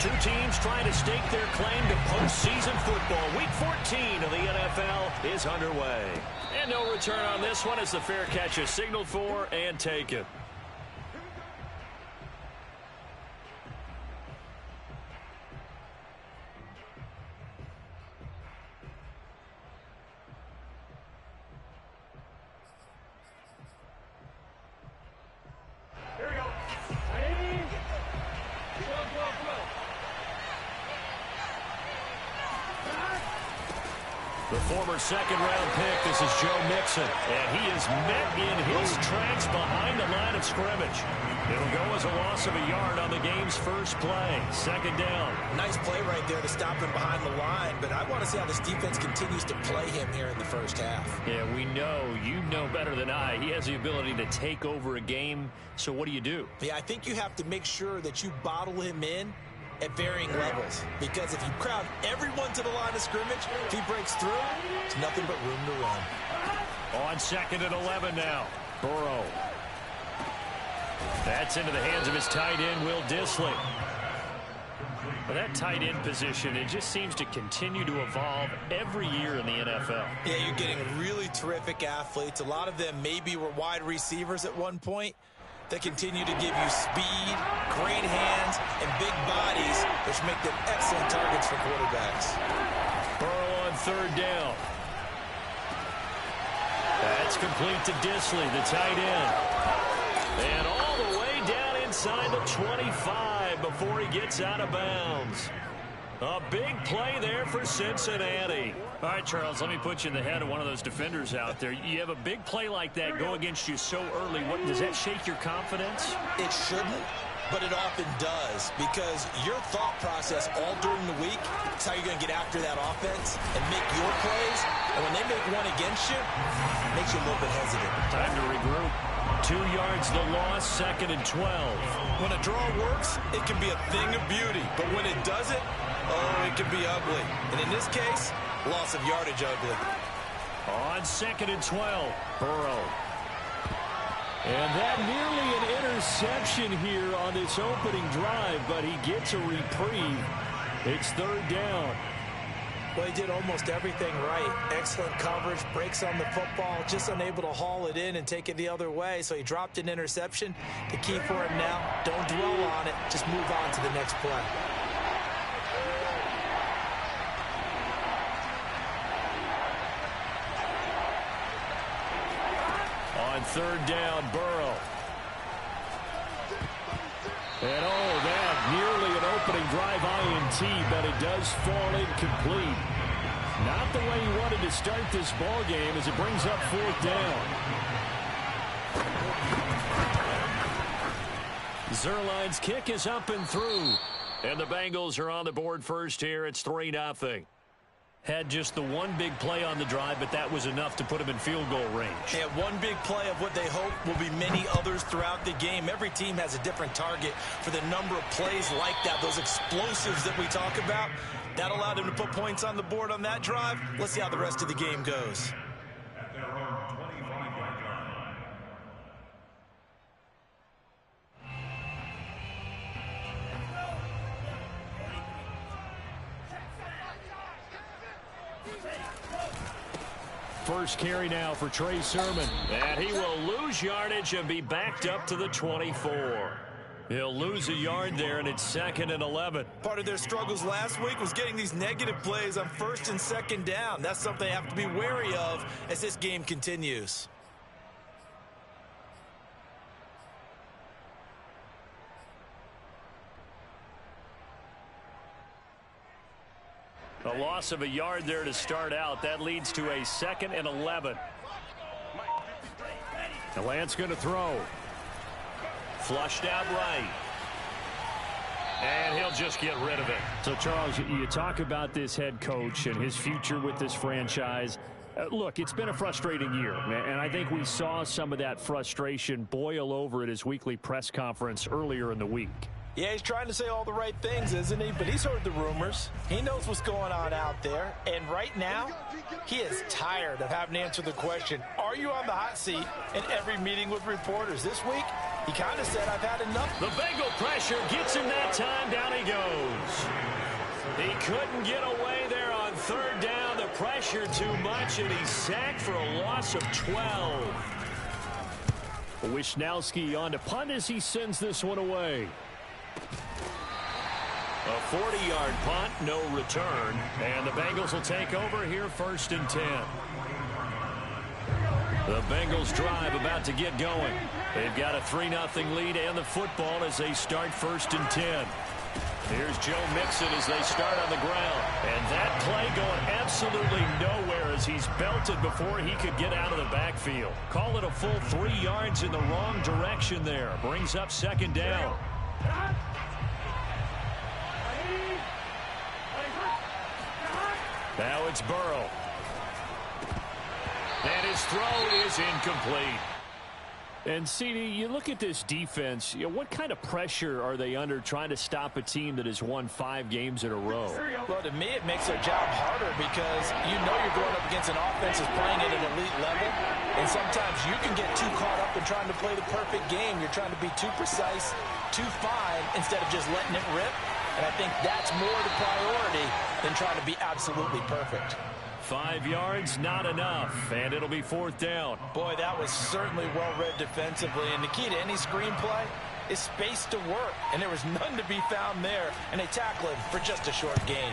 Two teams trying to stake their claim to postseason football. Week 14 of the NFL is underway. And no return on this one as the fair catch is signaled for and taken. The former second-round pick, this is Joe Mixon, and he is met in his tracks behind the line of scrimmage. It'll go as a loss of a yard on the game's first play. Second down. Nice play right there to stop him behind the line, but I want to see how this defense continues to play him here in the first half. Yeah, we know, you know better than I, he has the ability to take over a game, so what do you do? Yeah, I think you have to make sure that you bottle him in at varying levels, because if you crowd everyone to the line of scrimmage, if he breaks through, it's nothing but room to run. On 2nd and 11 now. Burrow. That's into the hands of his tight end, Will Dissly. Well, that tight end position, it just seems to continue to evolve every year in the NFL. Yeah, you're getting really terrific athletes. A lot of them maybe were wide receivers at one point. They continue to give you speed, great hands, and big bodies, which make them excellent targets for quarterbacks. Burrow on 3rd down. That's complete to Dissly, the tight end. And all the way down inside the 25 before he gets out of bounds. A big play there for Cincinnati. All right, Charles, let me put you in the head of one of those defenders out there. You have a big play like that go against you so early. What, does that shake your confidence? It shouldn't, but it often does, because your thought process all during the week is how you're going to get after that offense and make your plays. And when they make one against you, it makes you a little bit hesitant. Time to regroup. 2 yards the loss, 2nd and 12. When a draw works, it can be a thing of beauty. But when it doesn't, oh, it can be ugly. And in this case, loss of yardage ugly. On 2nd and 12, Burrow. And that nearly an interception here on this opening drive, but he gets a reprieve. It's 3rd down. Well, he did almost everything right. Excellent coverage, breaks on the football, just unable to haul it in and take it the other way. So he dropped an interception. The key for him now, don't dwell on it. Just move on to the next play. On 3rd down, Burrow. And oh, that nearly an opening drive INT, but it does fall incomplete. Not the way he wanted to start this ball game as it brings up 4th down. Zerline's kick is up and through. And the Bengals are on the board first here. It's 3-0. Had just the one big play on the drive, but that was enough to put him in field goal range. Yeah, one big play of what they hope will be many others throughout the game. Every team has a different target for the number of plays like that, those explosives that we talk about. That allowed him to put points on the board on that drive. Let's see how the rest of the game goes. First carry now for Trey Sermon. And he will lose yardage and be backed up to the 24. He'll lose a yard there, and it's 2nd and 11. Part of their struggles last week was getting these negative plays on 1st and 2nd down. That's something they have to be wary of as this game continues. A loss of a yard there to start out. That leads to a 2nd and 11. The Lance going to throw. Flushed out right. And he'll just get rid of it. So, Charles, you talk about this head coach and his future with this franchise. Look, it's been a frustrating year, and I think we saw some of that frustration boil over at his weekly press conference earlier in the week. Yeah, he's trying to say all the right things, isn't he? But he's heard the rumors. He knows what's going on out there. And right now, he is tired of having to answer the question, are you on the hot seat in every meeting with reporters? This week, He kind of said, I've had enough. The Bengal pressure gets him that time. Down he goes. He couldn't get away there on third down. The pressure too much, and he's sacked for a loss of 12. Wishnowski on to punt as he sends this one away. A 40-yard punt, no return. And the Bengals will take over here, 1st and 10. The Bengals drive about to get going. They've got a 3-0 lead and the football as they start 1st and 10. Here's Joe Mixon as they start on the ground. And that play going absolutely nowhere as he's belted before he could get out of the backfield. Call it a full 3 yards in the wrong direction there. Brings up 2nd down. Now it's Burrow. And his throw is incomplete. And, CD, you look at this defense, what kind of pressure are they under trying to stop a team that has won 5 games in a row? Well, to me, it makes their job harder because you know you're going up against an offense that's playing at an elite level. And sometimes you can get too caught up in trying to play the perfect game. You're trying to be too precise, too fine, instead of just letting it rip. And I think that's more the priority than trying to be absolutely perfect. 5 yards, not enough, and it'll be 4th down. Boy, that was certainly well-read defensively, and the key to any screenplay is space to work, and there was none to be found there, and they tackle him for just a short gain.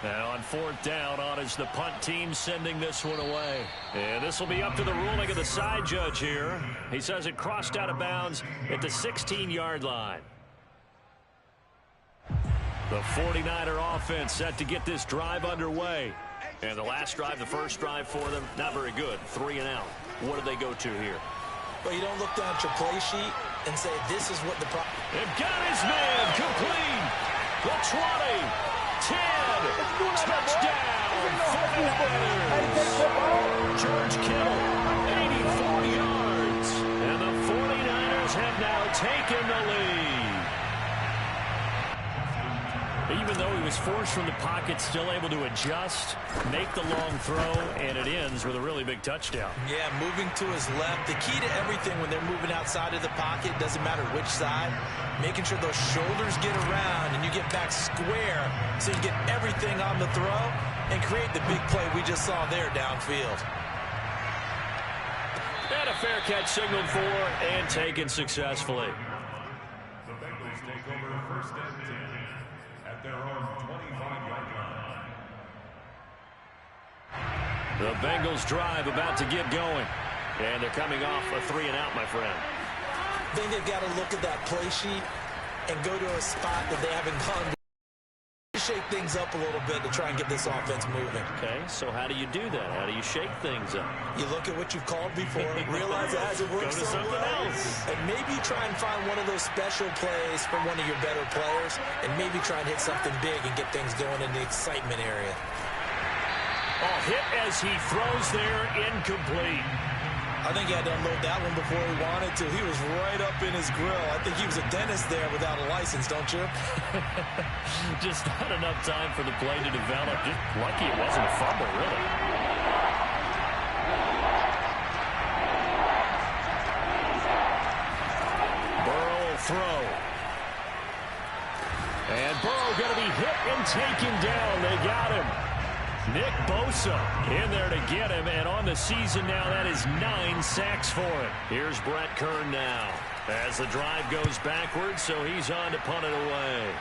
Now on 4th down, on is the punt team sending this one away. And this will be up to the ruling of the side judge here. He says it crossed out of bounds at the 16-yard line. The 49er offense set to get this drive underway. And the last drive, the first drive for them, not very good. 3 and out. What do they go to here? Well, you don't look down at your play sheet and say, this is what the problem. And got his man complete. The 20, 10, touchdown, 49ers. George Kittle, 84 yards. And the 49ers have now taken the lead. Even though he was forced from the pocket, still able to adjust, make the long throw, and it ends with a really big touchdown. Yeah, moving to his left. The key to everything when they're moving outside of the pocket, doesn't matter which side, making sure those shoulders get around and you get back square so you get everything on the throw and create the big play we just saw there downfield. And a fair catch signaled for and taken successfully. The Bengals take over 1st and 10. At their own 25-yard line. The Bengals drive about to get going. And they're coming off a 3 and out, my friend. I think they've got to look at that play sheet and go to a spot that they haven't gone to shake things up a little bit to try and get this offense moving. Okay, so how do you do that? How do you shake things up? You look at what you've called before, realize it hasn't worked Go to so something well, else. and maybe try and find one of those special plays from one of your better players, and maybe try and hit something big and get things going in the excitement area. Oh, hit as he throws there, incomplete. I think he had to unload that one before he wanted to. He was right up in his grill. I think he was a dentist there without a license, don't you? Just not enough time for the play to develop. Just lucky it wasn't a fumble, really. Burrow will throw. And Burrow going to be hit and taken down. They got him. Nick Bosa in there to get him, and on the season now, that is 9 sacks for him. Here's Brett Kern now as the drive goes backwards, so he's on to punt it away.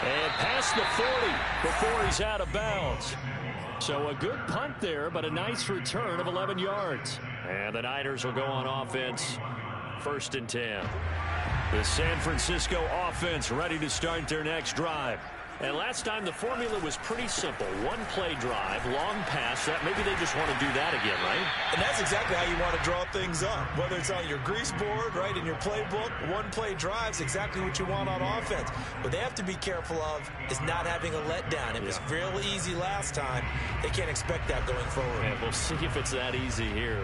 And past the 40 before he's out of bounds. So a good punt there, but a nice return of 11 yards. And the Niners will go on offense, 1st and 10. The San Francisco offense ready to start their next drive. And last time the formula was pretty simple. One play drive, long pass. That maybe they just want to do that again, right? And that's exactly how you want to draw things up. Whether it's on your grease board, right, in your playbook, one play drive's exactly what you want on offense. What they have to be careful of is not having a letdown. It was real easy last time. They can't expect that going forward. And we'll see if it's that easy here.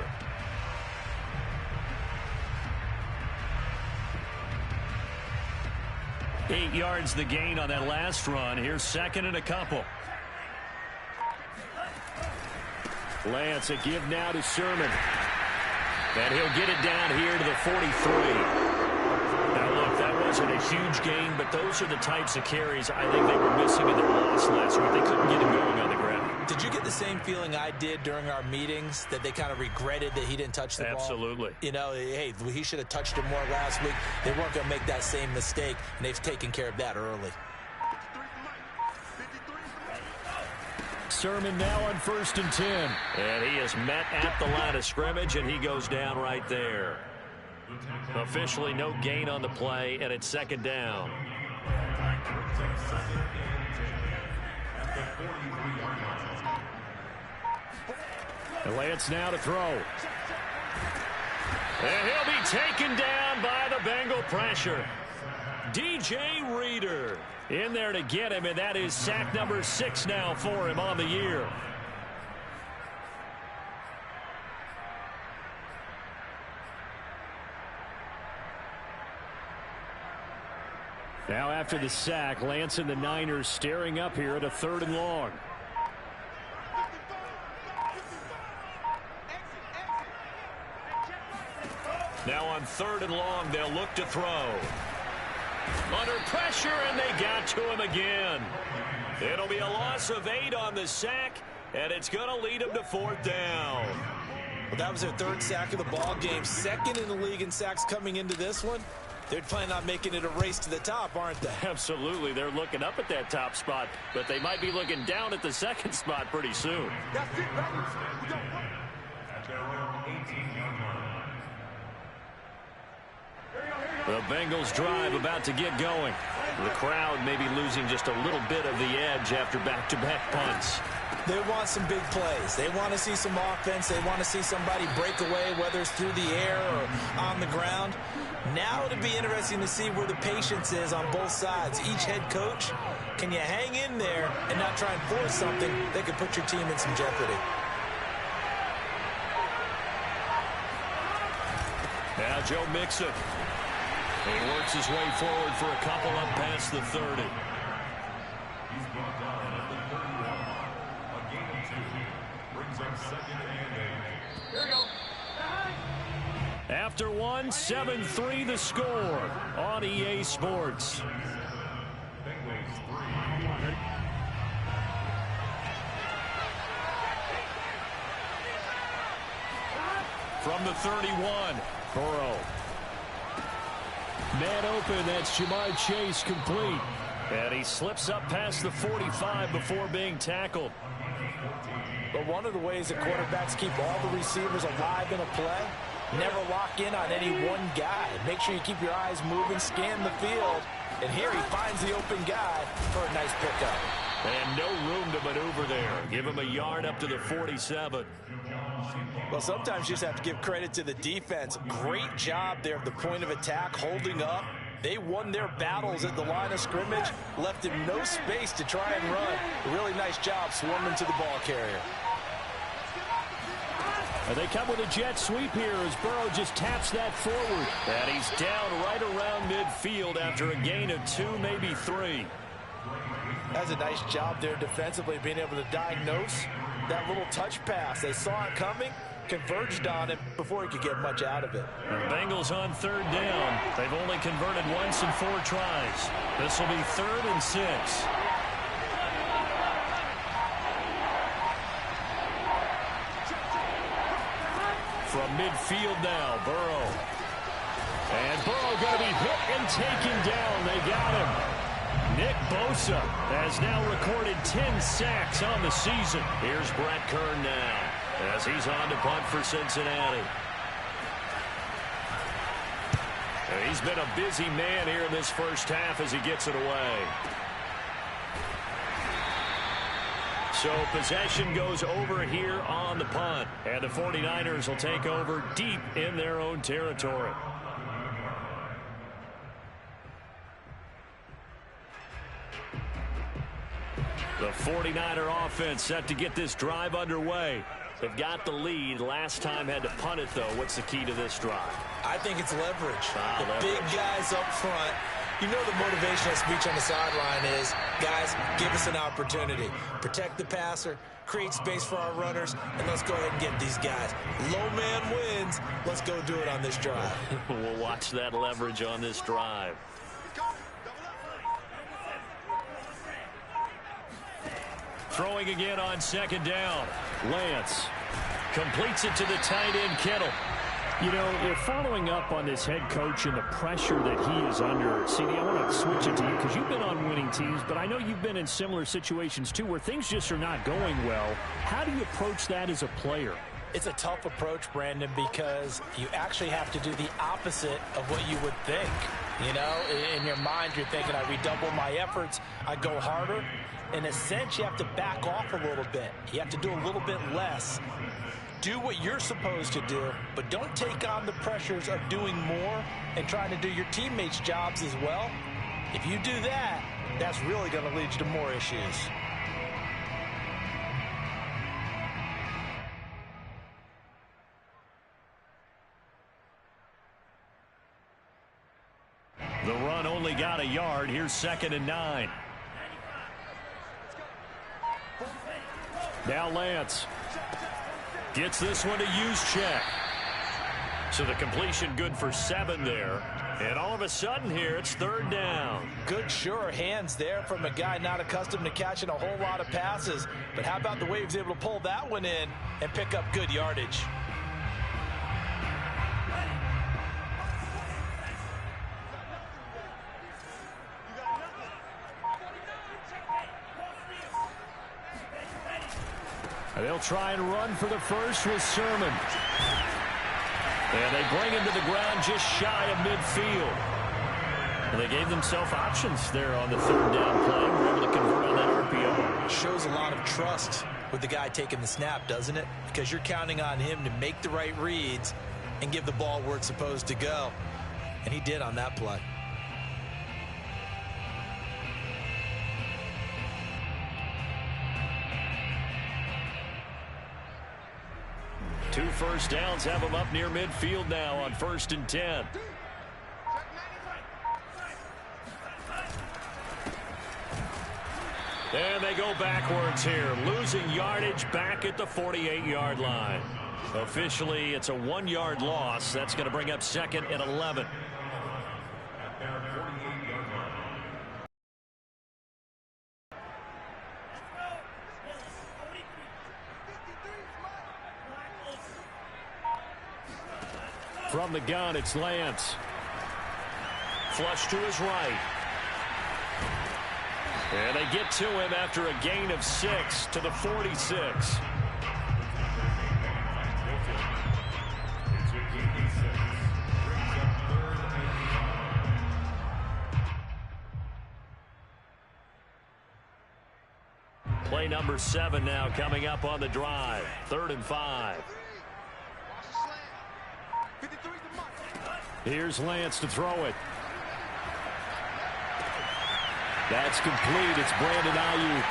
Eight yards the gain on that last run. Here's 2nd and a couple. Lance, a give now to Sermon. And he'll get it down here to the 43. Now, look, that wasn't a huge gain, but those are the types of carries I think they were missing in their loss last week. They couldn't get him going on the ground. Did you get the same feeling I did during our meetings, that they kind of regretted that he didn't touch the ball? Absolutely. You know, hey, he should have touched it more last week. They weren't going to make that same mistake, and they've taken care of that early. Sermon now on 1st and 10. And he is met at the line of scrimmage, and he goes down right there. Officially no gain on the play, and it's 2nd down. And Lance now to throw. And he'll be taken down by the Bengal pressure. DJ Reader in there to get him, and that is sack number 6 now for him on the year. Now after the sack, Lance and the Niners staring up here at a 3rd and long. Now on 3rd and long, they'll look to throw. Under pressure, and they got to him again. It'll be a loss of 8 on the sack, and it's going to lead them to 4th down. Well, that was their 3rd sack of the ball game. 2nd in the league in sacks coming into this one. They're planning on making it a race to the top, aren't they? Absolutely. They're looking up at that top spot, but they might be looking down at the 2nd spot pretty soon. That's it, baby. At their own 18-yard line. The Bengals drive about to get going. The crowd may be losing just a little bit of the edge after back-to-back punts. They want some big plays. They want to see some offense. They want to see somebody break away, whether it's through the air or on the ground. Now it'll be interesting to see where the patience is on both sides. Each head coach, can you hang in there and not try and force something that could put your team in some jeopardy? Now Joe Mixon. He works his way forward for a couple up past the 30. He's brought down at the 31. A gain of 2. Brings up 2nd and 8. Here we go. After one, 7-3 the score on EA Sports. Bengals 3. From the 31, Burrow. Man open, that's Jamar Chase complete. And he slips up past the 45 before being tackled. But one of the ways that quarterbacks keep all the receivers alive in a play, never lock in on any one guy. Make sure you keep your eyes moving, scan the field. And here he finds the open guy for a nice pickup. And no room to maneuver there. Give him a yard up to the 47. Well, sometimes you just have to give credit to the defense. Great job there at the point of attack, holding up. They won their battles at the line of scrimmage, left him no space to try and run. A really nice job swarming to the ball carrier. And they come with a jet sweep here as Burrow just taps that forward. And he's down right around midfield after a gain of 2, maybe 3. That's a nice job there defensively, being able to diagnose that little touch pass. They saw it coming, converged on him before he could get much out of it. The Bengals on 3rd down. They've only converted once in 4 tries. This will be 3rd and 6. From midfield now, Burrow. And Burrow going to be hit and taken down. They got him. Nick Bosa has now recorded 10 sacks on the season. Here's Brett Kern now as he's on to punt for Cincinnati. And he's been a busy man here in this first half as he gets it away. So possession goes over here on the punt. And the 49ers will take over deep in their own territory. The 49er offense set to get this drive underway. They've got the lead. Last time had to punt it, though. What's the key to this drive? I think it's leverage. Leverage. Big guys up front. You know the motivational speech on the sideline is, guys, give us an opportunity. Protect the passer, create space for our runners, and let's go ahead and get these guys. Low man wins. Let's go do it on this drive. We'll watch that leverage on this drive. Throwing again on second down. Lance completes it to the tight end, Kittle. You know, if following up on this head coach and the pressure that he is under, CD, I want to switch it to you because you've been on winning teams, but I know you've been in similar situations too where things just are not going well. How do you approach that as a player? It's a tough approach, Brandon, because you actually have to do the opposite of what you would think. You know, in your mind, you're thinking, I redouble my efforts, I go harder. In a sense, you have to back off a little bit. You have to do a little bit less. Do what you're supposed to do, but don't take on the pressures of doing more and trying to do your teammates' jobs as well. If you do that, that's really going to lead you to more issues. The run only got a yard. Here's 2nd and 9. Now Lance gets this one to Juszczyk. So the completion good for 7 there. And all of a sudden here, it's 3rd down. Good, sure hands there from a guy not accustomed to catching a whole lot of passes. But how about the way he was able to pull that one in and pick up good yardage? They'll try and run for the first with Sermon. And they bring him to the ground just shy of midfield. And they gave themselves options there on the 3rd down play. We're able to convert on that RPO. Shows a lot of trust with the guy taking the snap, doesn't it? Because you're counting on him to make the right reads and give the ball where it's supposed to go. And he did on that play. Two first downs have them up near midfield now on 1st and 10. And they go backwards here, losing yardage back at the 48-yard line. Officially, it's a 1-yard loss. That's going to bring up 2nd and 11. From the gun, it's Lance. Flush to his right. And they get to him after a gain of 6 to the 46. Play number 7 now coming up on the drive. 3rd and 5. Here's Lance to throw it. That's complete. It's Brandon Ayuk.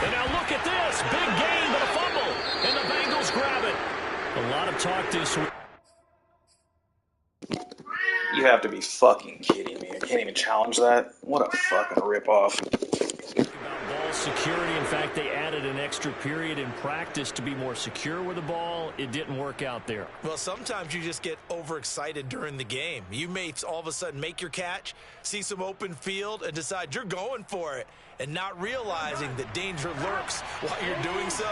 And now look at this. Big gain, but a fumble. And the Bengals grab it. A lot of talk this week. You have to be fucking kidding me. I can't even challenge that. What a fucking ripoff. Ball security. In fact, they added an extra period in practice to be more secure with the ball. It didn't work out there. Well, sometimes you just get overexcited during the game. You may all of a sudden make your catch, see some open field, and decide you're going for it, and not realizing that danger lurks while you're doing so.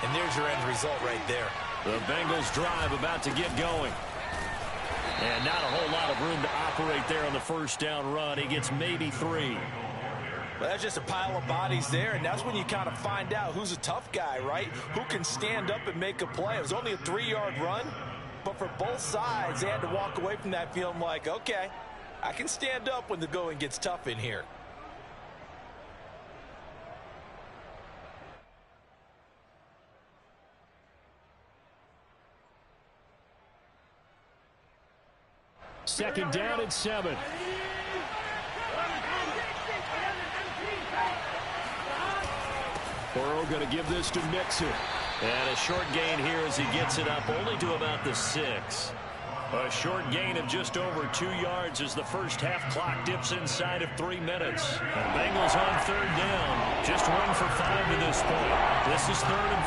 And there's your end result right there. The Bengals drive about to get going. And not a whole lot of room to operate there on the first down run. He gets maybe 3. Well, that's just a pile of bodies there, and that's when you kind of find out who's a tough guy, right? Who can stand up and make a play. It was only a 3-yard run, but for both sides, they had to walk away from that feeling like, okay, I can stand up when the going gets tough in here. Second down and 7. Burrow going to give this to Mixon. And a short gain here as he gets it up only to about the 6. A short gain of just over 2 yards as the first half clock dips inside of 3 minutes. The Bengals on third down. Just 1 for 5 to this point. This is 3rd and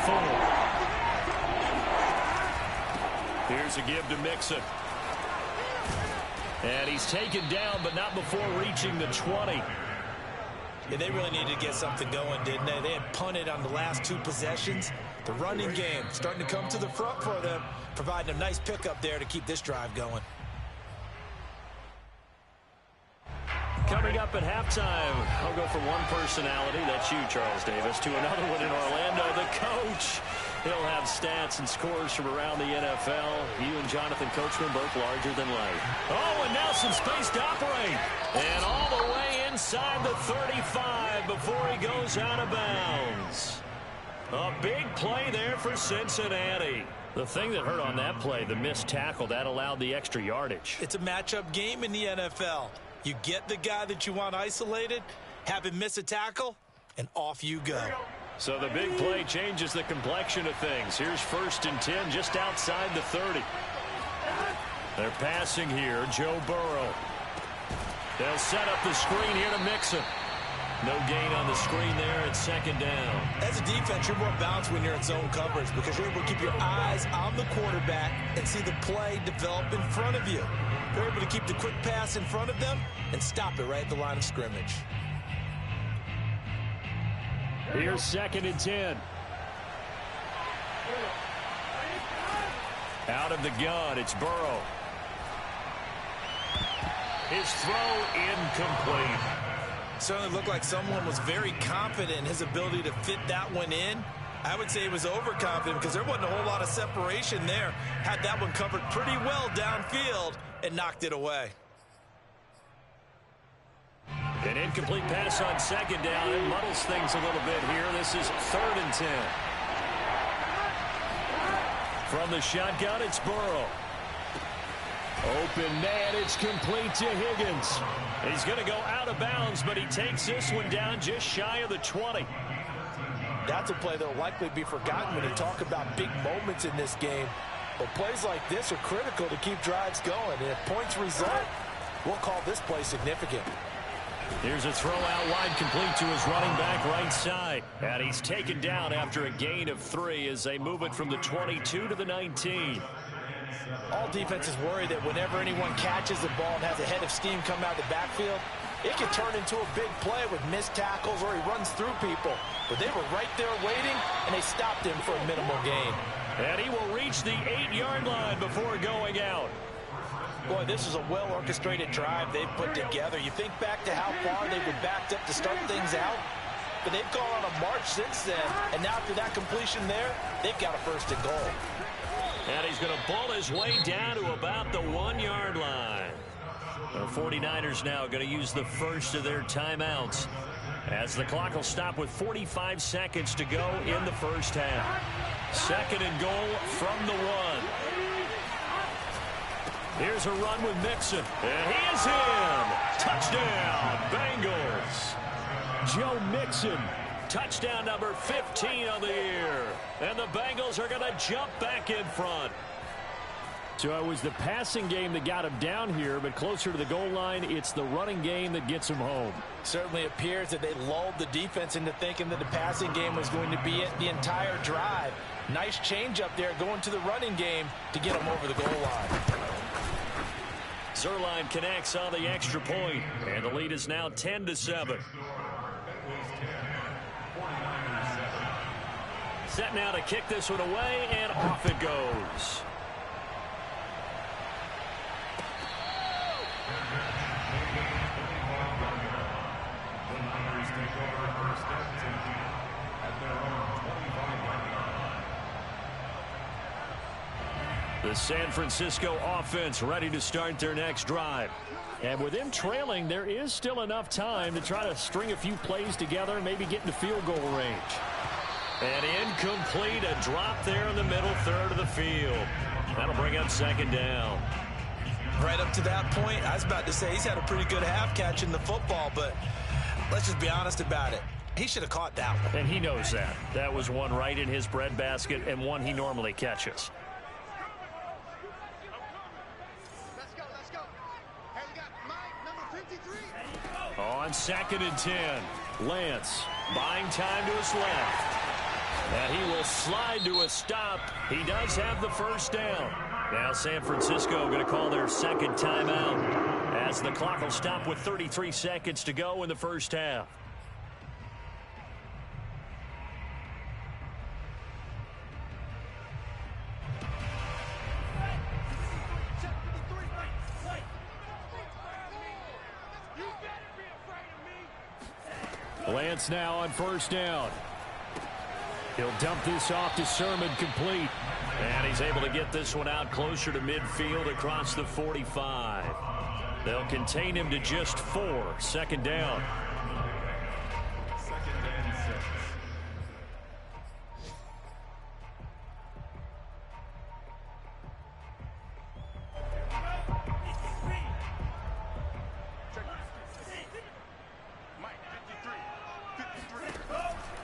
4. Here's a give to Mixon. And he's taken down, but not before reaching the 20. Yeah, they really needed to get something going, didn't they? They had punted on the last 2 possessions. The running game starting to come to the front for them, providing a nice pickup there to keep this drive going. Coming up at halftime, I'll go from one personality, that's you, Charles Davis, to another one in Orlando, the coach. He'll have stats and scores from around the NFL. You and Jonathan Coachman both larger than life. Oh, and now some space to operate. And all the way inside the 35 before he goes out of bounds. A big play there for Cincinnati. The thing that hurt on that play, the missed tackle, that allowed the extra yardage. It's a matchup game in the NFL. You get the guy that you want isolated, have him miss a tackle, and off you go. So the big play changes the complexion of things. Here's 1st and 10 just outside the 30. They're passing here, Joe Burrow. They'll set up the screen here to Mixon. No gain on the screen there at 2nd down. As a defense, you're more balanced when you're in zone coverage because you're able to keep your eyes on the quarterback and see the play develop in front of you. You're able to keep the quick pass in front of them and stop it right at the line of scrimmage. Here's 2nd and 10. Out of the gun, it's Burrow. His throw incomplete. Certainly looked like someone was very confident in his ability to fit that one in. I would say he was overconfident because there wasn't a whole lot of separation there. Had that one covered pretty well downfield and knocked it away. An incomplete pass on 2nd down. It muddles things a little bit here. This is 3rd and 10. From the shotgun, it's Burrow. Open man, it's complete to Higgins. He's going to go out of bounds, but he takes this one down just shy of the 20. That's a play that will likely be forgotten when you talk about big moments in this game. But plays like this are critical to keep drives going. And if points result, we'll call this play significant. Here's a throw out wide, complete to his running back right side. And he's taken down after a gain of 3 as they move it from the 22 to the 19. All defenses worry that whenever anyone catches the ball and has a head of steam come out of the backfield, it can turn into a big play with missed tackles or he runs through people. But they were right there waiting, and they stopped him for a minimal gain. And he will reach the 8-yard line before going out. Boy, this is a well-orchestrated drive they've put together. You think back to how far they were backed up to start things out, but they've gone on a march since then, and now after that completion there, they've got a 1st and goal. And he's going to bull his way down to about the 1-yard line. The 49ers now going to use the first of their timeouts as the clock will stop with 45 seconds to go in the first half. 2nd and goal from the 1. Here's a run with Mixon. And he is in. Touchdown, Bengals. Joe Mixon. Touchdown number 15 on the year. And the Bengals are going to jump back in front. So it was the passing game that got him down here, but closer to the goal line, it's the running game that gets him home. Certainly appears that they lulled the defense into thinking that the passing game was going to be it the entire drive. Nice change up there going to the running game to get him over the goal line. Zerline connects on the extra point, and the lead is now 10-7. Set now to kick this one away, and off it goes. The San Francisco offense ready to start their next drive. And with them trailing, there is still enough time to try to string a few plays together and maybe get into field goal range. And incomplete, a drop there in the middle third of the field. That'll bring up 2nd down. Right up to that point, I was about to say he's had a pretty good half catching the football, but let's just be honest about it. He should have caught that one. And he knows that. That was one right in his breadbasket and one he normally catches. on 2nd and 10. Lance buying time to his left. And he will slide to a stop. He does have the first down. Now San Francisco going to call their second timeout as the clock will stop with 33 seconds to go in the first half. Lance now on first down. He'll dump this off to Sermon, complete. And he's able to get this one out closer to midfield across the 45. They'll contain him to just 4. Second down. Second and 6.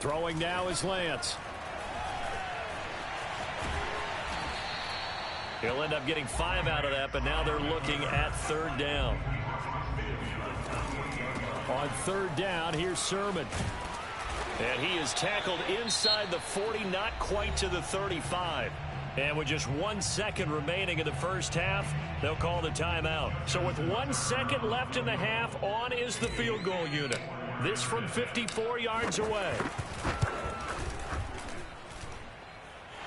Throwing now is Lance. He'll end up getting 5 out of that, but now they're looking at third down. On third down, here's Sermon. And he is tackled inside the 40, not quite to the 35. And with just 1 second remaining in the first half, they'll call the timeout. So with 1 second left in the half, on is the field goal unit. This from 54 yards away.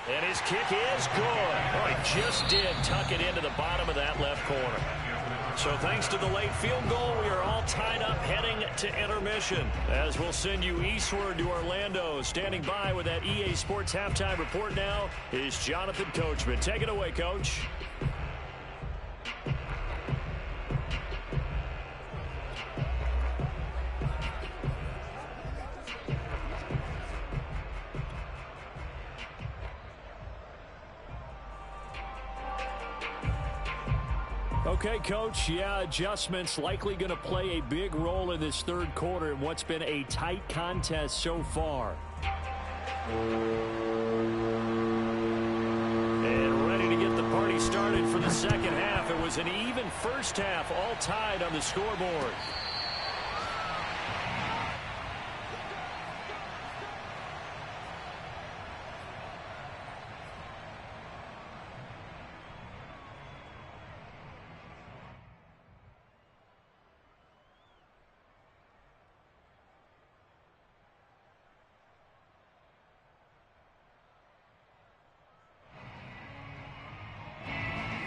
And his kick is good. Oh, he just did tuck it into the bottom of that left corner. So thanks to the late field goal, we are all tied up heading to intermission. As we'll send you eastward to Orlando. Standing by with that EA Sports halftime report now is Jonathan Coachman. Take it away, Coach. Okay, Coach, yeah, adjustments likely going to play a big role in this third quarter in what's been a tight contest so far. And ready to get the party started for the second half. It was an even first half, all tied on the scoreboard.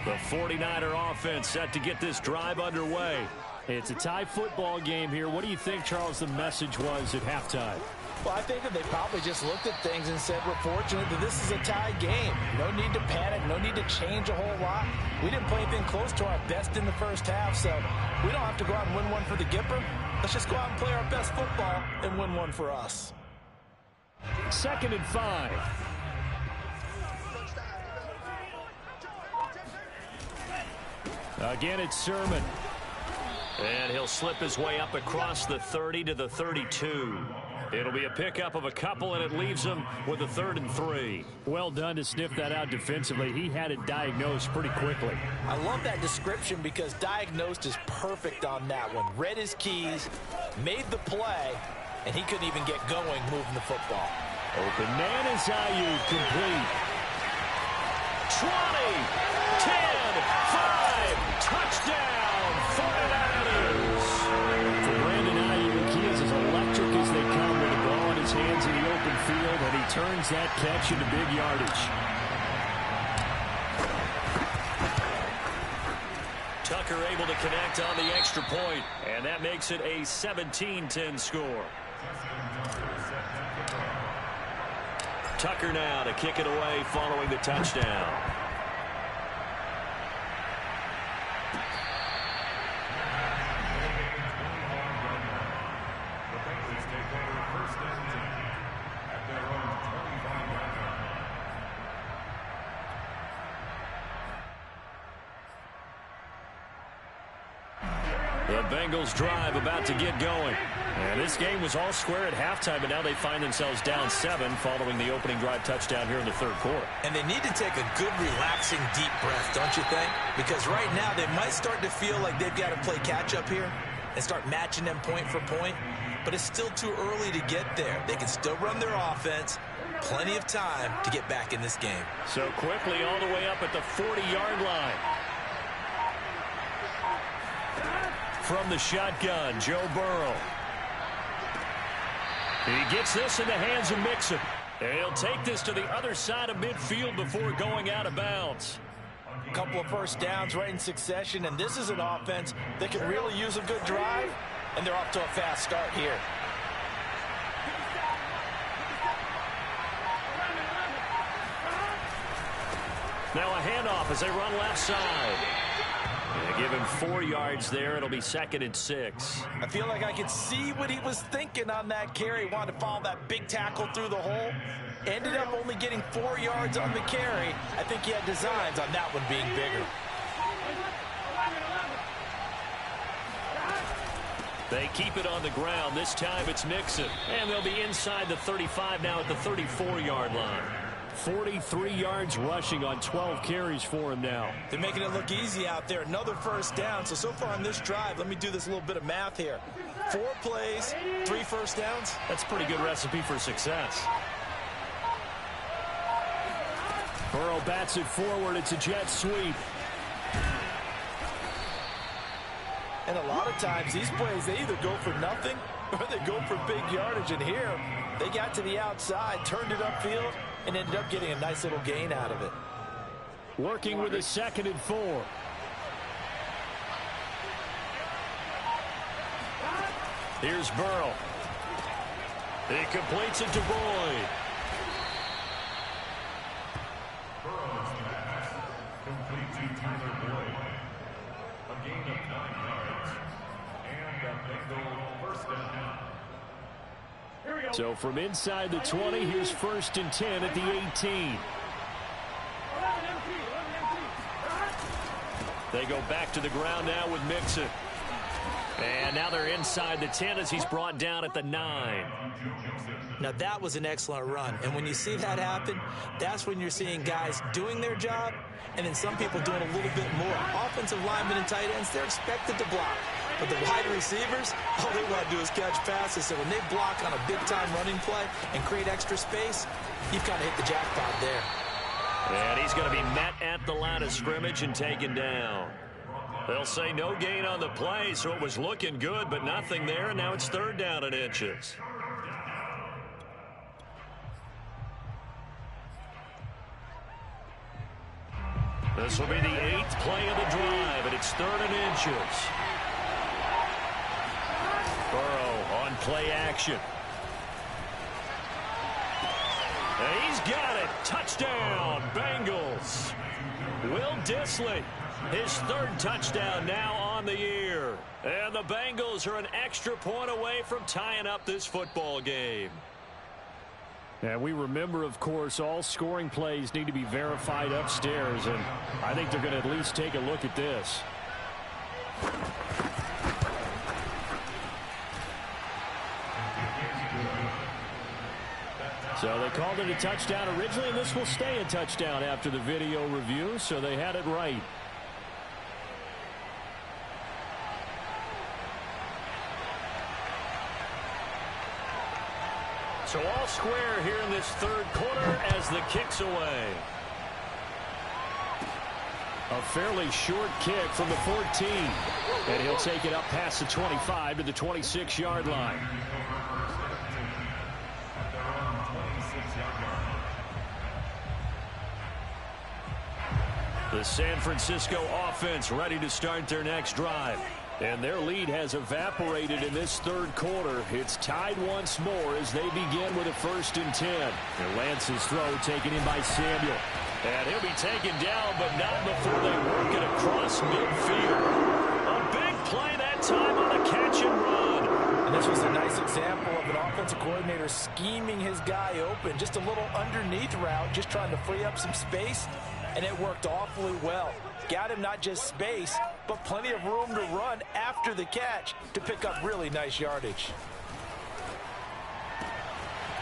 The 49er offense set to get this drive underway. It's a tie football game here. What do you think, Charles, the message was at halftime? Well, I think that they probably just looked at things and said, we're fortunate that this is a tie game. No need to panic. No need to change a whole lot. We didn't play anything close to our best in the first half, so we don't have to go out and win one for the Gipper. Let's just go out and play our best football and win one for us. 2nd and 5. Again, it's Sermon. And he'll slip his way up across the 30 to the 32. It'll be a pickup of a couple, and it leaves him with a 3rd and 3. Well done to sniff that out defensively. He had it diagnosed pretty quickly. I love that description because diagnosed is perfect on that one. Read his keys, made the play, and he couldn't even get going moving the football. Open man is Ayuk, complete. 20, 10, 5, touchdown, 49ers. For Brandon Ayuk, he is as electric as they come with the ball in his hands in the open field, and he turns that catch into big yardage. Tucker able to connect on the extra point, and that makes it a 17-10 score. Tucker now to kick it away following the touchdown. The Bengals take over 1st and 10 at their own 25-yard line. The Bengals drive about to get going. And this game was all square at halftime, but now they find themselves down 7 following the opening drive touchdown here in the third quarter. And they need to take a good, relaxing, deep breath, don't you think? Because right now they might start to feel like they've got to play catch-up here. and start matching them point for point. But it's still too early to get there. They can still run their offense. Plenty of time to get back in this game. So quickly all the way up at the 40-yard line. From the shotgun, Joe Burrow. He gets this in the hands of Mixon. And he'll take this to the other side of midfield before going out of bounds. A couple of first downs right in succession, and this is an offense that can really use a good drive, and they're off to a fast start here. Now a handoff as they run left side. They give him 4 yards there. It'll be 2nd and 6. I feel like I could see what he was thinking on that carry. He wanted to follow that big tackle through the hole. Ended up only getting 4 yards on the carry. I think he had designs on that one being bigger. They keep it on the ground. This time it's Mixon. And they'll be inside the 35 now at the 34-yard line. 43 yards rushing on 12 carries for him now. They're making it look easy out there. Another first down. So far on this drive, let me do this little bit of math here. 4 plays, 3 first downs. That's a pretty good recipe for success. Burrow bats it forward. It's a jet sweep. And a lot of times these plays, they either go for nothing or they go for big yardage. And here, they got to the outside, turned it upfield, and ended up getting a nice little gain out of it. Working with a 2nd and 4. Here's Burrow. He completes it to Boyd. Burrow's pass complete to Tyler Boyd. A gain of 9 yards. And a Bengal first down. So from inside the 20, here's 1st and 10 at the 18. They go back to the ground now with Mixon. And now they're inside the 10 as he's brought down at the 9. Now that was an excellent run. And when you see that happen, that's when you're seeing guys doing their job and then some people doing a little bit more. Offensive linemen and tight ends, they're expected to block. But the wide receivers, all they want to do is catch passes. So when they block on a big-time running play and create extra space, you've kind of hit the jackpot there. And he's going to be met at the line of scrimmage and taken down. They'll say no gain on the play, so it was looking good, but nothing there, and now it's 3rd down and inches. This will be the 8th play of the drive, and it's 3rd and inches. Burrow on play action. And he's got it. Touchdown, Bengals. Will Dissly, his 3rd touchdown now on the year. And the Bengals are an extra point away from tying up this football game. And we remember, of course, all scoring plays need to be verified upstairs, and I think they're going to at least take a look at this. So they called it a touchdown originally, and this will stay a touchdown after the video review, so they had it right. So all square here in this 3rd quarter as the kick's away. A fairly short kick from the 14. And he'll take it up past the 25 to the 26-yard line. The San Francisco offense ready to start their next drive. And their lead has evaporated in this 3rd quarter. It's tied once more as they begin with a 1st and 10. And Lance's throw taken in by Samuel. And he'll be taken down, but not before they work it across midfield. A big play that time on a catch and run. And this was a nice example of an offensive coordinator scheming his guy open. Just a little underneath route, just trying to free up some space. And it worked awfully well. Got him not just space, but plenty of room to run after the catch to pick up really nice yardage.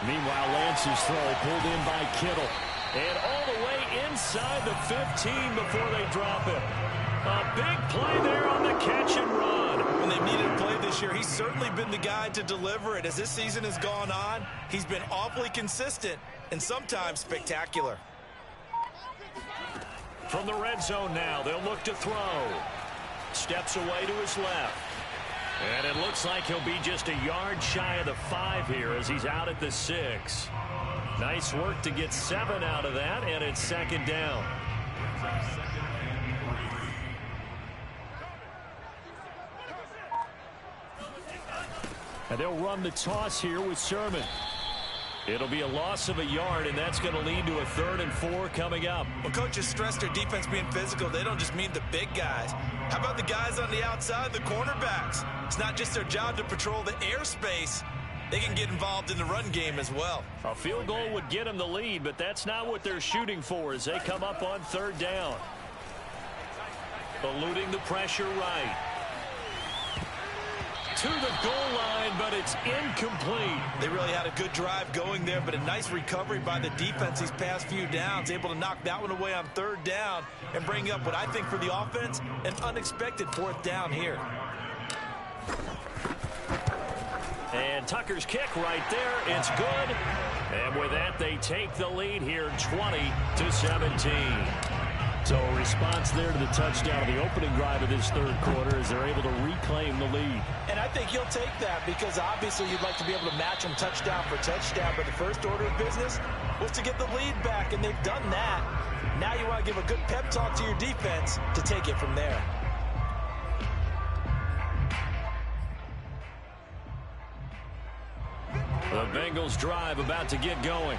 Meanwhile, Lance's throw pulled in by Kittle. And all the way inside the 15 before they drop it. A big play there on the catch and run. When they've needed a play this year, he's certainly been the guy to deliver it. As this season has gone on, he's been awfully consistent and sometimes spectacular. From the red zone now, they'll look to throw. Steps away to his left. And it looks like he'll be just a yard shy of the 5 here as he's out at the 6. Nice work to get 7 out of that, and it's second down. And they'll run the toss here with Sermon. It'll be a loss of a yard, and that's going to lead to a 3rd and 4 coming up. Well, coaches stress their defense being physical. They don't just mean the big guys. How about the guys on the outside, the cornerbacks? It's not just their job to patrol the airspace. They can get involved in the run game as well. A field goal would get them the lead, but that's not what they're shooting for as they come up on 3rd down. Eluding the pressure right. To the goal line, but it's incomplete. They really had a good drive going there, but a nice recovery by the defense these past few downs. Able to knock that one away on 3rd down and bring up what I think for the offense, an unexpected 4th down here. And Tucker's kick right there. It's good. And with that, they take the lead here 20-17. So a response there to the touchdown of the opening drive of this 3rd quarter as they're able to reclaim the lead. And I think you'll take that because obviously you'd like to be able to match them touchdown for touchdown, but the first order of business was to get the lead back, and they've done that. Now you want to give a good pep talk to your defense to take it from there. The Bengals drive about to get going.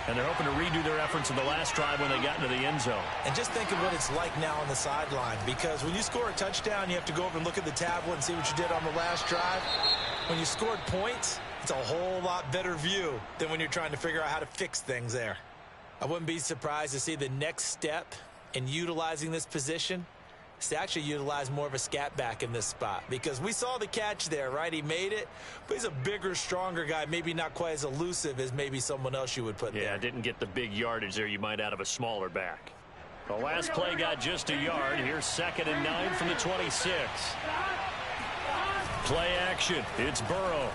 And they're hoping to redo their efforts in the last drive when they got into the end zone. And just think of what it's like now on the sideline, because when you score a touchdown, you have to go over and look at the tablet and see what you did on the last drive. When you scored points, it's a whole lot better view than when you're trying to figure out how to fix things there. I wouldn't be surprised to see the next step in utilizing this position is to actually utilize more of a scat back in this spot, because we saw the catch there, right? He made it, but he's a bigger, stronger guy, maybe not quite as elusive as maybe someone else you would put there. Yeah, didn't get the big yardage there you might out of a smaller back. The last play got just a yard. Here's 2nd and 9 from the 26. Play action. It's Burrow.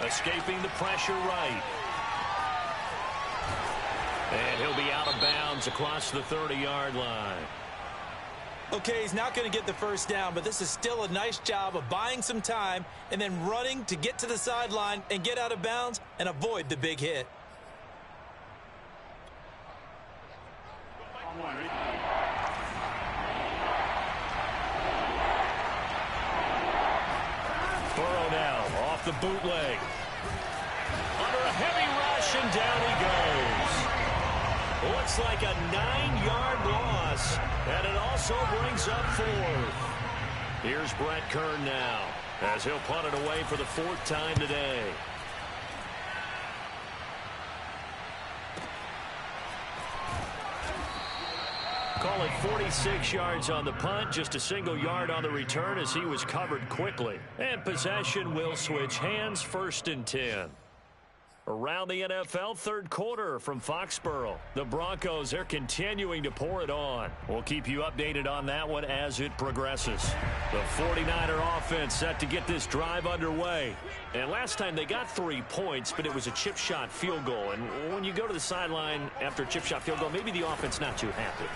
Escaping the pressure right. And he'll be out of bounds across the 30-yard line. Okay, he's not going to get the first down, but this is still a nice job of buying some time and then running to get to the sideline and get out of bounds and avoid the big hit. Burrow now off the bootleg. Under a heavy rush, and down he goes. Looks like a 9-yard loss, and it also brings up 4th. Here's Brett Kern now as he'll punt it away for the 4th time today. Call it 46 yards on the punt, just a single yard on the return as he was covered quickly. And possession will switch hands, 1st and 10. Around the NFL, 3rd quarter from Foxborough. The Broncos, they're continuing to pour it on. We'll keep you updated on that one as it progresses. The 49er offense set to get this drive underway. And last time they got 3 points, but it was a chip shot field goal. And when you go to the sideline after a chip shot field goal, maybe the offense not too happy.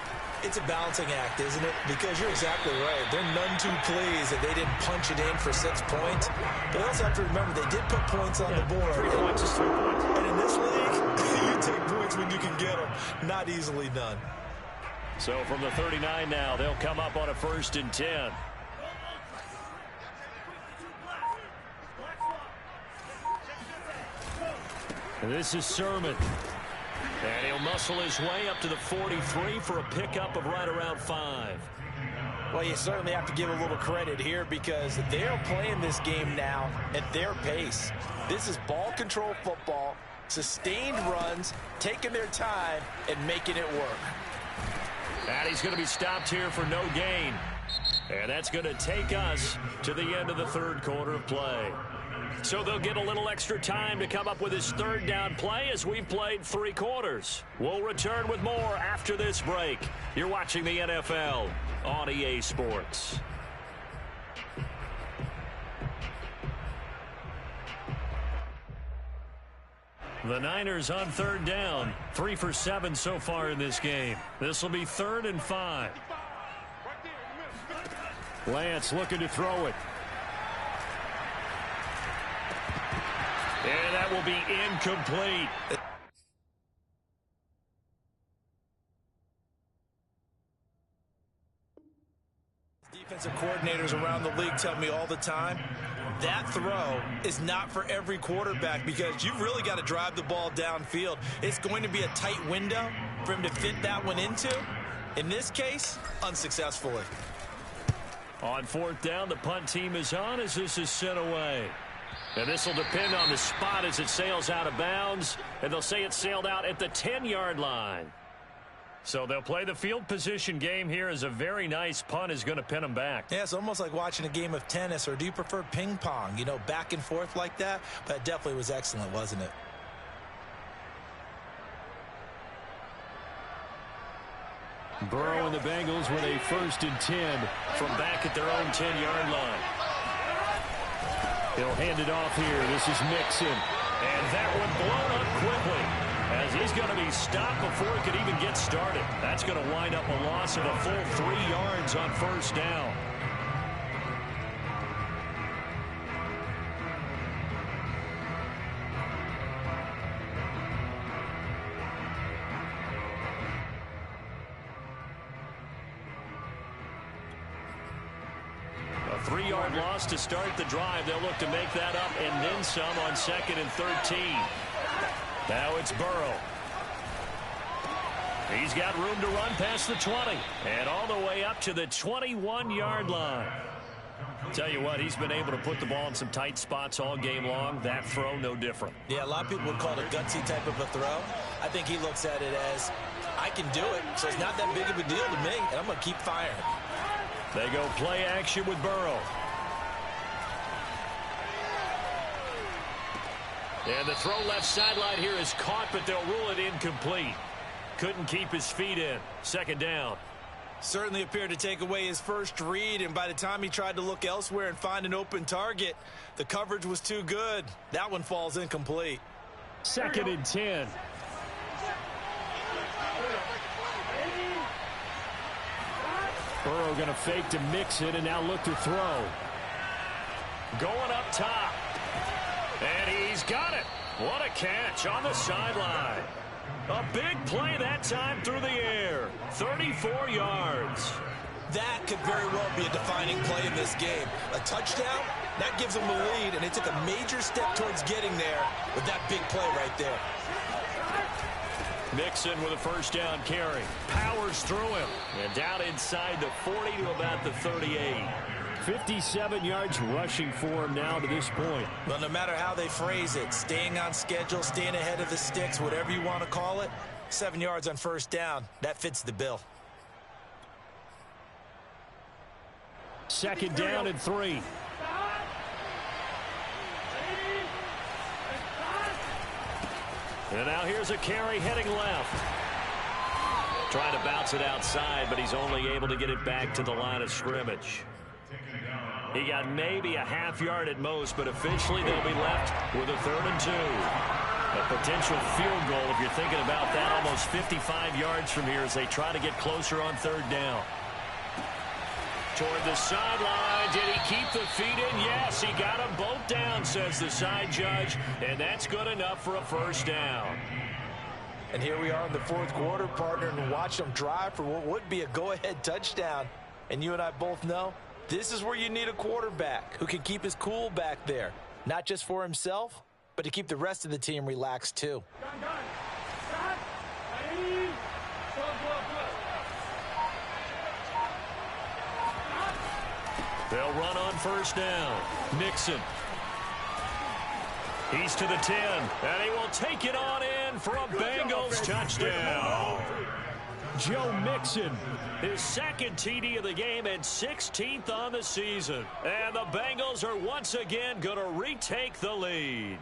It's a balancing act, isn't it? Because you're exactly right. They're none too pleased that they didn't punch it in for 6 points. But they also have to remember they did put points on the board. 3 points is 3 points. And in this league, you take points when you can get them. Not easily done. So from the 39 now, they'll come up on a 1st and 10. And this is Sermon. And he'll muscle his way up to the 43 for a pickup of right around 5. Well, you certainly have to give a little credit here because they're playing this game now at their pace. This is ball control football, sustained runs, taking their time, and making it work. And he's going to be stopped here for no gain. And that's going to take us to the end of the 3rd quarter of play. So they'll get a little extra time to come up with his third down play as we've played 3 quarters. We'll return with more after this break. You're watching the NFL on EA Sports. The Niners on third down. 3 for 7 so far in this game. This will be 3rd and 5. Lance looking to throw it. And that will be incomplete. Defensive coordinators around the league tell me all the time, that throw is not for every quarterback because you've really got to drive the ball downfield. It's going to be a tight window for him to fit that one into. In this case, unsuccessfully. On 4th down, the punt team is on as this is sent away. And this will depend on the spot as it sails out of bounds. And they'll say it sailed out at the 10-yard line. So they'll play the field position game here as a very nice punt is going to pin them back. Yeah, it's almost like watching a game of tennis, or do you prefer ping pong? You know, back and forth like that. But it definitely was excellent, wasn't it? Burrow and the Bengals with a 1st and 10 from back at their own 10-yard line. He'll hand it off here. This is Mixon. And that one blown up quickly as he's going to be stopped before he could even get started. That's going to wind up a loss of a full 3 yards on 1st down. A 3-yard loss to start the drive. They'll look to make that up and then some on 2nd and 13. Now it's Burrow. He's got room to run past the 20 and all the way up to the 21-yard line. Tell you what, he's been able to put the ball in some tight spots all game long. That throw, no different. Yeah, a lot of people would call it a gutsy type of a throw. I think he looks at it as, I can do it, so it's not that big of a deal to me, and I'm going to keep firing. They go play action with Burrow. And the throw left sideline here is caught, but they'll rule it incomplete. Couldn't keep his feet in. 2nd down. Certainly appeared to take away his first read, and by the time he tried to look elsewhere and find an open target, the coverage was too good. That one falls incomplete. 2nd and 10. Burrow going to fake to Mixon and now look to throw. Going up top. And he's got it. What a catch on the sideline. A big play that time through the air. 34 yards. That could very well be a defining play in this game. A touchdown, that gives them a lead, and they took a major step towards getting there with that big play right there. Mixon with a 1st down carry. Powers through him. And down inside the 40 to about the 38. 57 yards rushing for him now to this point. Well, no matter how they phrase it, staying on schedule, staying ahead of the sticks, whatever you want to call it, 7 yards on 1st down, that fits the bill. 2nd down and 3. And now here's a carry heading left. Trying to bounce it outside, but he's only able to get it back to the line of scrimmage. He got maybe a half yard at most, but officially they'll be left with a 3rd and 2. A potential field goal, if you're thinking about that, almost 55 yards from here as they try to get closer on 3rd down. Toward the sideline. Did he keep the feet in? Yes, he got them both down, says the side judge, and that's good enough for a 1st down. And here we are in the 4th quarter, partner, and watch them drive for what would be a go-ahead touchdown. And you and I both know this is where you need a quarterback who can keep his cool back there, not just for himself, but to keep the rest of the team relaxed too. They'll run on 1st down. Mixon. He's to the 10, and he will take it on in for a Bengals touchdown. Joe Mixon. His second TD of the game and 16th on the season. And the Bengals are once again going to retake the lead.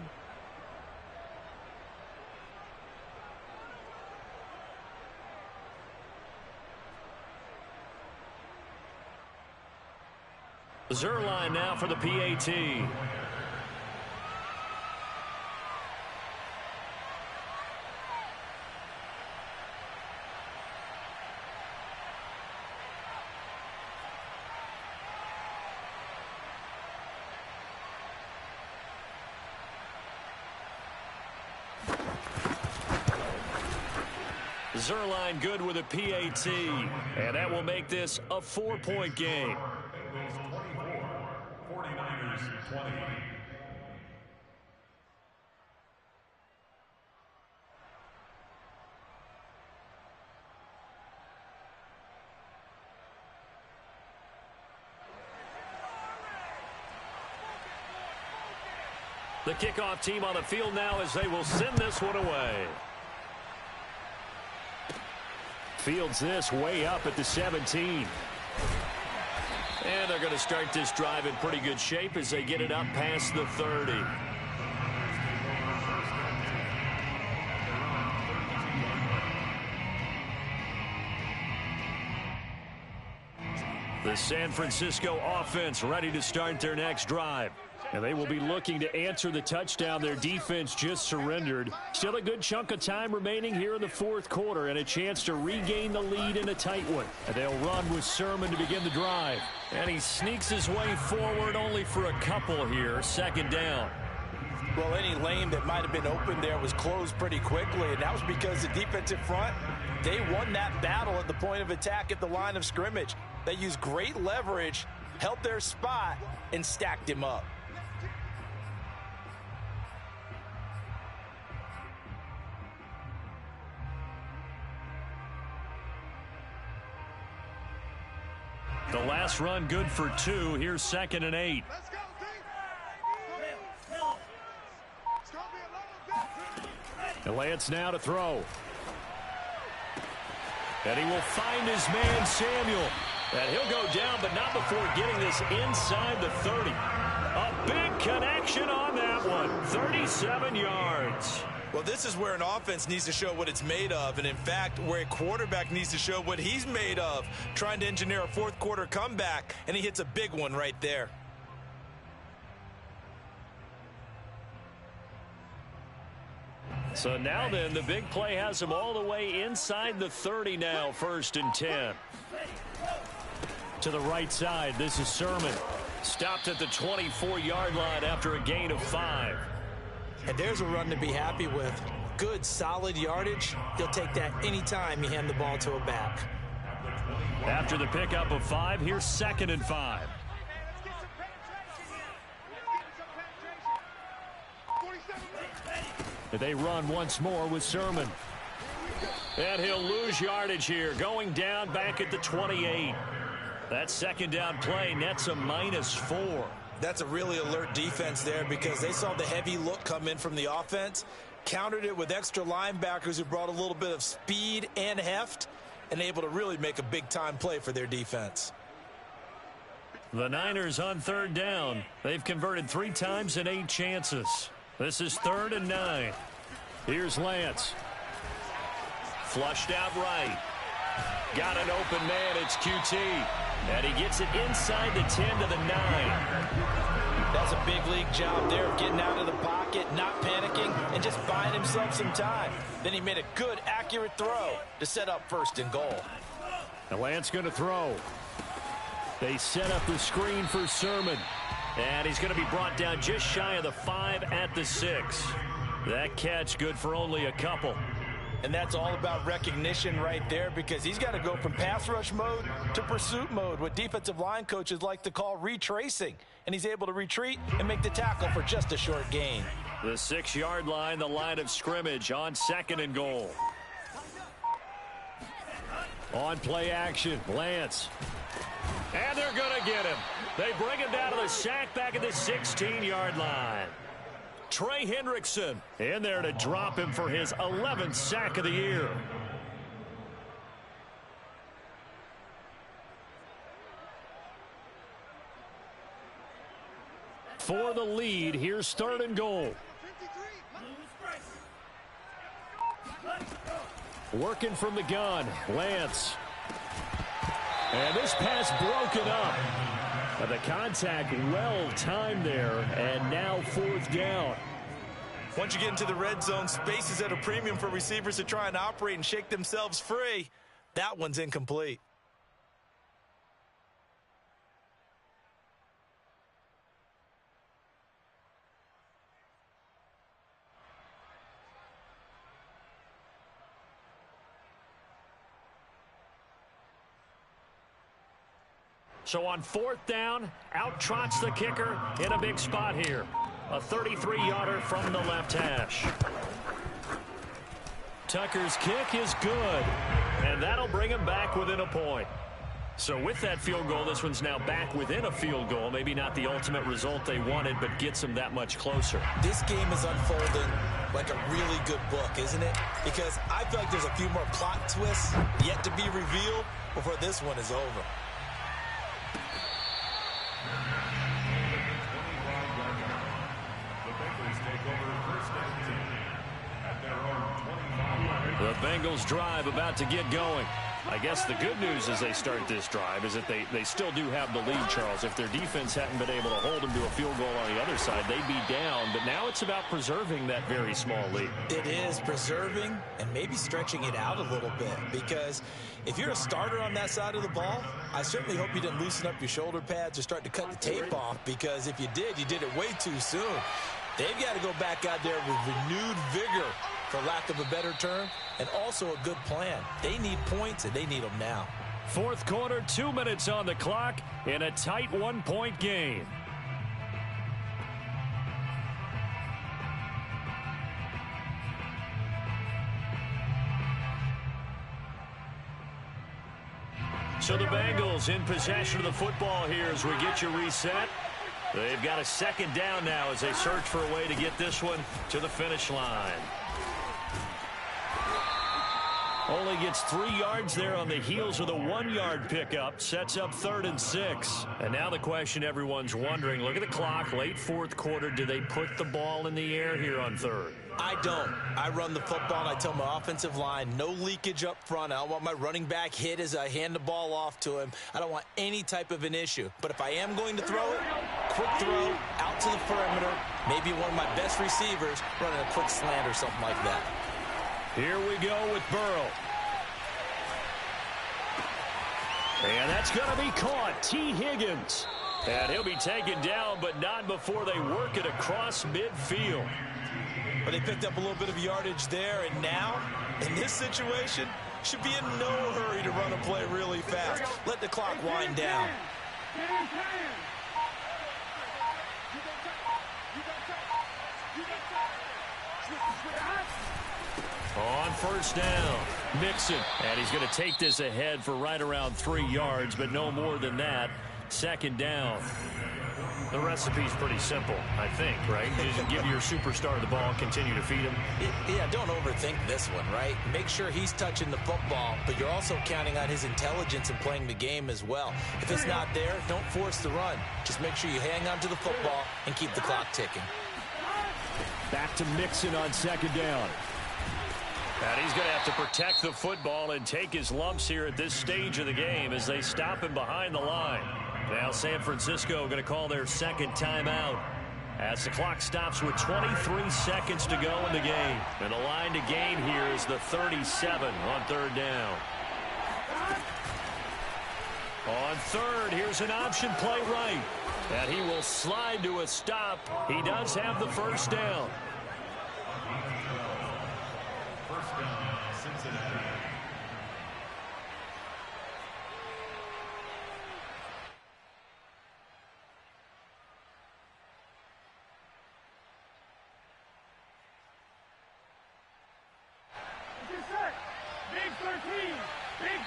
Zerline now for the PAT. Zerline good with a PAT, and that will make this a 4-point game. Bengals 24, 49ers 20. The kickoff team on the field now as they will send this one away. Fields this way up at the 17. And they're going to start this drive in pretty good shape as they get it up past the 30. The San Francisco offense ready to start their next drive. And they will be looking to answer the touchdown their defense just surrendered. Still a good chunk of time remaining here in the fourth quarter and a chance to regain the lead in a tight one. And they'll run with Sermon to begin the drive. And he sneaks his way forward only for a couple here. Second down. Well, any lane that might have been open there was closed pretty quickly, and that was because the defensive front, they won that battle at the point of attack at the line of scrimmage. They used great leverage, held their spot, and stacked him up. The last run good for 2. Here's 2nd and 8. And Lance now to throw. And he will find his man Samuel. And he'll go down, but not before getting this inside the 30. A big connection on that one. 37 yards. Well, this is where an offense needs to show what it's made of, and in fact, where a quarterback needs to show what he's made of, trying to engineer a fourth quarter comeback, and he hits a big one right there. So now then, the big play has him all the way inside the 30 now, 1st and 10. To the right side, this is Sermon. Stopped at the 24-yard line after a gain of 5. And there's a run to be happy with. Good, solid yardage. He'll take that anytime you hand the ball to a back. After the pickup of 5, here's 2nd and 5. They run once more with Sermon. And he'll lose yardage here, going down back at the 28. That 2nd down play nets a -4. That's a really alert defense there because they saw the heavy look come in from the offense, countered it with extra linebackers who brought a little bit of speed and heft, and able to really make a big-time play for their defense. The Niners on 3rd down. They've converted 3 times in 8 chances. This is 3rd and 9. Here's Lance. Flushed out right. Got an open man. It's QT. And he gets it inside the 10 to the 9. That's a big league job there of getting out of the pocket, not panicking, and just buying himself some time. Then he made a good, accurate throw to set up 1st and goal. And Lance going to throw. They set up the screen for Sermon. And he's going to be brought down just shy of the 5 at the 6. That catch good for only a couple. And that's all about recognition right there because he's got to go from pass rush mode to pursuit mode, what defensive line coaches like to call retracing. And he's able to retreat and make the tackle for just a short gain. The 6-yard line, the line of scrimmage on 2nd and goal. On play action, Lance. And they're going to get him. They bring him down to the sack back at the 16-yard line. Trey Hendrickson in there to drop him for his 11th sack of the year. for the lead. Here's 3rd and goal. Working from the gun, Lance. And this pass broken up. But the contact well timed there, and now 4th down. Once you get into the red zone, space is at a premium for receivers to try and operate and shake themselves free. That one's incomplete. So on 4th down, out trots the kicker in a big spot here. A 33-yarder from the left hash. Tucker's kick is good, and that'll bring him back within a point. So with that field goal, this one's now back within a field goal. Maybe not the ultimate result they wanted, but gets them that much closer. This game is unfolding like a really good book, isn't it? Because I feel like there's a few more plot twists yet to be revealed before this one is over. The Bengals drive about to get going. I guess the good news as they start this drive is that they still do have the lead, Charles. If their defense hadn't been able to hold them to a field goal on the other side, they'd be down. But now it's about preserving that very small lead. It is preserving and maybe stretching it out a little bit, because if you're a starter on that side of the ball, I certainly hope you didn't loosen up your shoulder pads or start to cut the tape off, because if you did, you did it way too soon. They've got to go back out there with renewed vigor, for lack of a better term, and also a good plan. They need points, and they need them now. 4th quarter, 2 minutes on the clock in a tight 1-point game. So the Bengals in possession of the football here as we get you reset. They've got a 2nd down now as they search for a way to get this one to the finish line. Only gets 3 yards there on the heels of the 1-yard pickup. Sets up 3rd and 6. And now the question everyone's wondering, look at the clock, late 4th quarter. Do they put the ball in the air here on 3rd? I don't. I run the football, and I tell my offensive line, no leakage up front. I don't want my running back hit as I hand the ball off to him. I don't want any type of an issue. But if I am going to throw it, quick throw, out to the perimeter, maybe one of my best receivers running a quick slant or something like that. Here we go with Burrow. And that's going to be caught. T. Higgins. And he'll be taken down, but not before they work it across midfield. But they picked up a little bit of yardage there, and now, in this situation, should be in no hurry to run a play really fast. Let the clock wind down. On 1st down, Mixon. And he's going to take this ahead for right around 3 yards, but no more than that. 2nd down. The recipe's pretty simple, I think, right? You just give your superstar the ball, continue to feed him. Yeah, don't overthink this one, right? Make sure he's touching the football, but you're also counting on his intelligence in playing the game as well. If it's not there, don't force the run. Just make sure you hang on to the football and keep the clock ticking. Back to Mixon on 2nd down. And he's going to have to protect the football and take his lumps here at this stage of the game as they stop him behind the line. Now San Francisco going to call their 2nd timeout as the clock stops with 23 seconds to go in the game. And the line to gain here is the 37 on 3rd down. On 3rd, here's an option play right. And he will slide to a stop. He does have the 1st down. Big 13! Big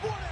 13!